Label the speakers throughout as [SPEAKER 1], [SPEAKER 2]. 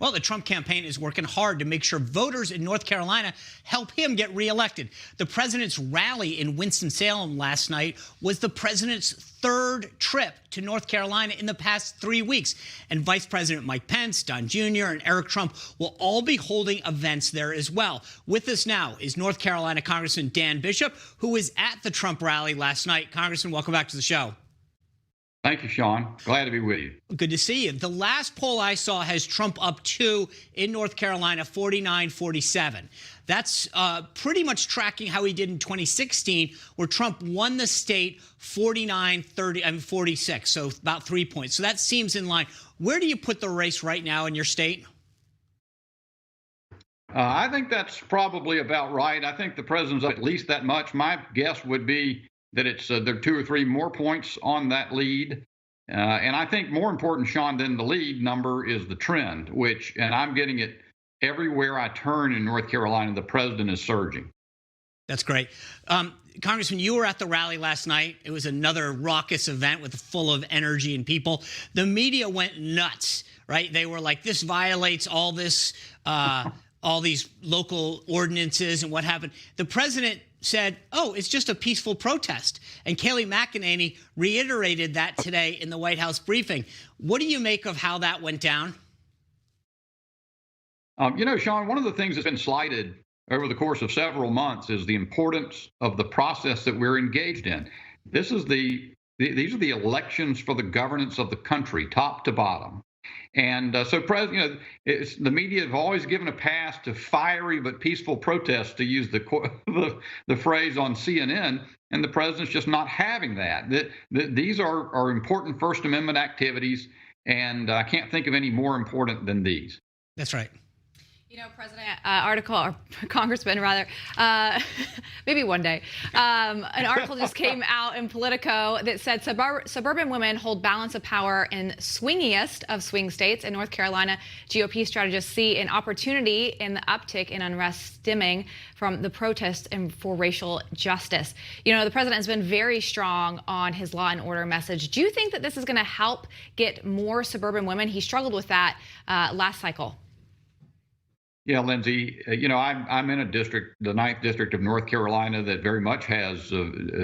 [SPEAKER 1] Well, the Trump campaign is working hard to make sure voters in North Carolina help him get reelected. The president's rally in Winston-Salem last night was the president's third trip to North Carolina in the past 3 weeks. And Vice President Mike Pence, Don Jr., and Eric Trump will all be holding events there as well. With us now is North Carolina Congressman Dan Bishop, who was at the Trump rally last night. Congressman, welcome back to the show.
[SPEAKER 2] Thank you, Sean. Glad to be with you.
[SPEAKER 1] Good to see you. The last poll I saw has Trump up 2 in North Carolina, 49-47. That's pretty much tracking how he did in 2016, where Trump won the state 46, so about 3 points. So that seems in line. Where do you put the race right now in your state?
[SPEAKER 2] I think that's probably about right. I think the president's at least that much. My guess would be that it's there are 2 or 3 more points on that lead. And I think more important, Sean, than the lead number is the trend, and I'm getting it everywhere I turn in North Carolina, the president is surging.
[SPEAKER 1] That's great. Congressman, you were at the rally last night. It was another raucous event full of energy and people. The media went nuts, right? They were like, this violates all this, all these local ordinances and what happened. The president said, oh, it's just a peaceful protest. And Kayleigh McEnany reiterated that today in the White House briefing. What do you make of how that went down?
[SPEAKER 2] Sean, one of the things that's been slighted over the course of several months is the importance of the process that we're engaged in. These are the elections for the governance of the country, top to bottom. And the media have always given a pass to fiery but peaceful protests, to use the phrase on CNN, and the president's just not having that. These are important First Amendment activities, and I can't think of any more important than these.
[SPEAKER 1] That's right.
[SPEAKER 3] You know, or Congressman, rather, maybe one day, an article just came out in Politico that said suburban women hold balance of power in swingiest of swing states. In North Carolina, GOP strategists see an opportunity in the uptick in unrest stemming from the protests and for racial justice. You know, the president has been very strong on his law and order message. Do you think that this is going to help get more suburban women? He struggled with that last cycle.
[SPEAKER 2] Yeah, Lindsay, I'm in a district, the 9th District of North Carolina, that very much has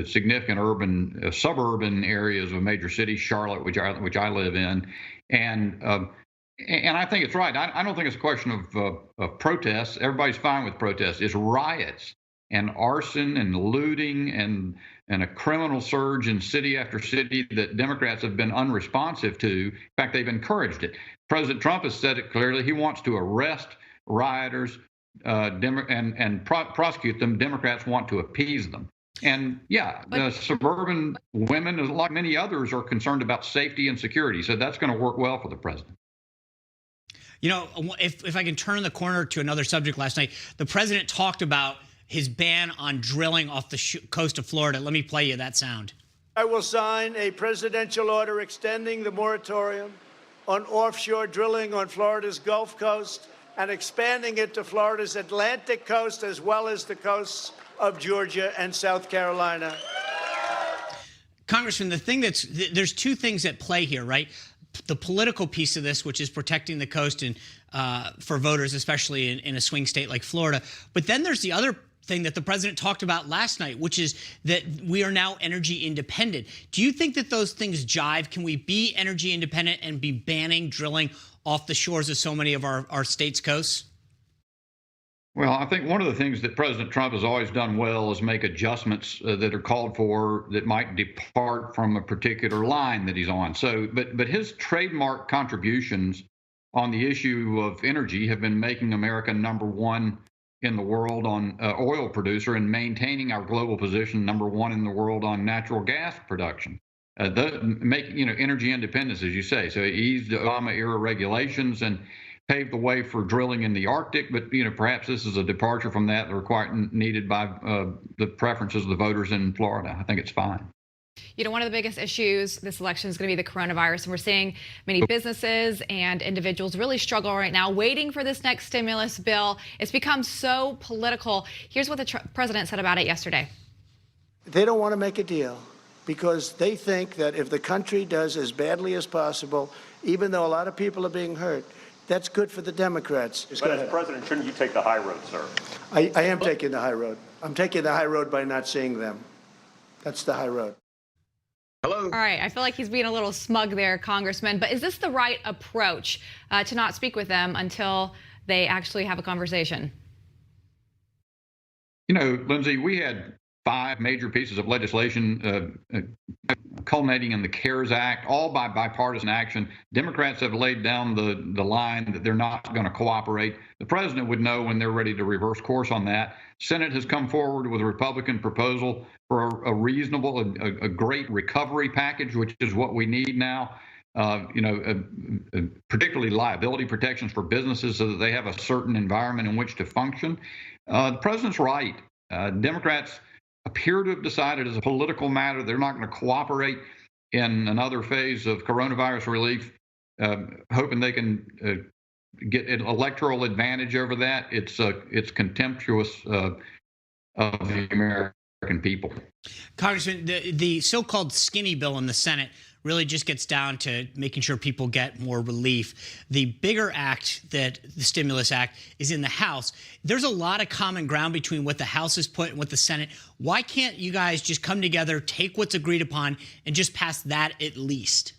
[SPEAKER 2] significant suburban areas of major cities, Charlotte, which I live in. And I think it's right. I don't think it's a question of protests. Everybody's fine with protests. It's riots and arson and looting and a criminal surge in city after city that Democrats have been unresponsive to. In fact, they've encouraged it. President Trump has said it clearly. He wants to arrest rioters and prosecute them. Democrats want to appease them. And yeah, the suburban women, like many others, are concerned about safety and security. So that's going to work well for the president.
[SPEAKER 1] You know, if I can turn the corner to another subject, last night, the president talked about his ban on drilling off the coast of Florida. Let me play you that sound.
[SPEAKER 4] I will sign a presidential order extending the moratorium on offshore drilling on Florida's Gulf Coast and expanding it to Florida's Atlantic coast, as well as the coasts of Georgia and South Carolina.
[SPEAKER 1] Congressman, there's 2 things at play here, right? The political piece of this, which is protecting the coast and for voters, especially in a swing state like Florida. But then there's the other thing that the president talked about last night, which is that we are now energy independent. Do you think that those things jive? Can we be energy independent and be banning drilling off the shores of so many of our state's coasts?
[SPEAKER 2] Well, I think one of the things that President Trump has always done well is make adjustments that are called for that might depart from a particular line that he's on. So, but his trademark contributions on the issue of energy have been making America #1 in the world on oil producer and maintaining our global position #1 in the world on natural gas production. Energy independence, as you say. So he eased the Obama era regulations and paved the way for drilling in the Arctic. But perhaps this is a departure from that needed by the preferences of the voters in Florida. I think it's fine.
[SPEAKER 3] You know, one of the biggest issues this election is going to be the coronavirus, and we're seeing many businesses and individuals really struggle right now waiting for this next stimulus bill. It's become so political. Here's what the president said about it yesterday.
[SPEAKER 4] They don't want to make a deal because they think that if the country does as badly as possible, even though a lot of people are being hurt, That's good for the Democrats.
[SPEAKER 5] But as president, shouldn't you take the high road, sir?
[SPEAKER 4] I am taking the high road. I'm taking the high road by not seeing them. That's the high road.
[SPEAKER 6] Hello.
[SPEAKER 3] All right, I feel like he's being a little smug there, Congressman, but is this the right approach to not speak with them until they actually have a conversation?
[SPEAKER 2] You know, Lindsay, we had 5 major pieces of legislation culminating in the CARES Act, all by bipartisan action. Democrats have laid down the line that they're not going to cooperate. The president would know when they're ready to reverse course on that. Senate has come forward with a Republican proposal for a reasonable, a great recovery package, which is what we need now. Particularly liability protections for businesses so that they have a certain environment in which to function. The president's right. Democrats appear to have decided as a political matter they're not going to cooperate in another phase of coronavirus relief, hoping they can get an electoral advantage over that. It's contemptuous of the American people.
[SPEAKER 1] Congressman, the so-called skinny bill in the Senate really just gets down to making sure people get more relief. The bigger act, that the Stimulus Act, is in the House. There's a lot of common ground between what the House has put and what the Senate. Why can't you guys just come together, take what's agreed upon, and just pass that at least?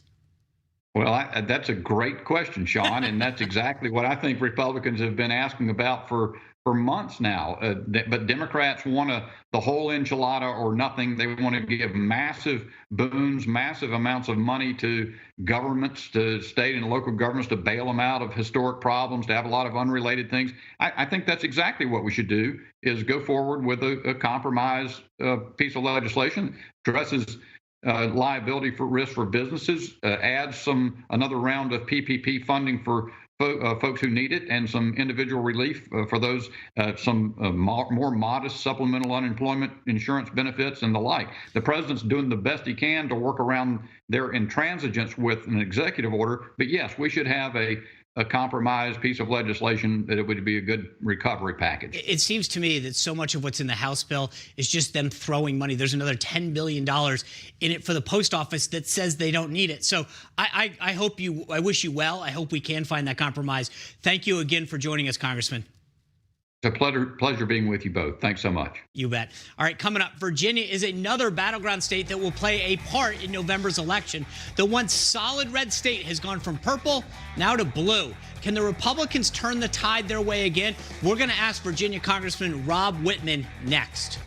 [SPEAKER 2] Well, that's a great question, Sean, and that's exactly what I think Republicans have been asking about for months now. But Democrats want the whole enchilada or nothing. They want to give massive boons, massive amounts of money to governments, to state and local governments, to bail them out of historic problems, to have a lot of unrelated things. I think that's exactly what we should do, is go forward with a compromise piece of legislation, addresses liability for risk for businesses, adds another round of PPP funding for folks who need it, and some individual relief for those, some more modest supplemental unemployment insurance benefits and the like. The president's doing the best he can to work around their intransigence with an executive order. But yes, we should have a compromise piece of legislation that it would be a good recovery package. It
[SPEAKER 1] seems to me that so much of what's in the House bill is just them throwing money. There's another $10 billion in it for the post office that says they don't need it. So I wish you well. I hope we can find that compromise. Thank you again for joining us, Congressman.
[SPEAKER 2] It's a pleasure being with you both. Thanks so much.
[SPEAKER 1] You bet. All right, coming up, Virginia is another battleground state that will play a part in November's election. The once solid red state has gone from purple now to blue. Can the Republicans turn the tide their way again? We're going to ask Virginia Congressman Rob Wittman next.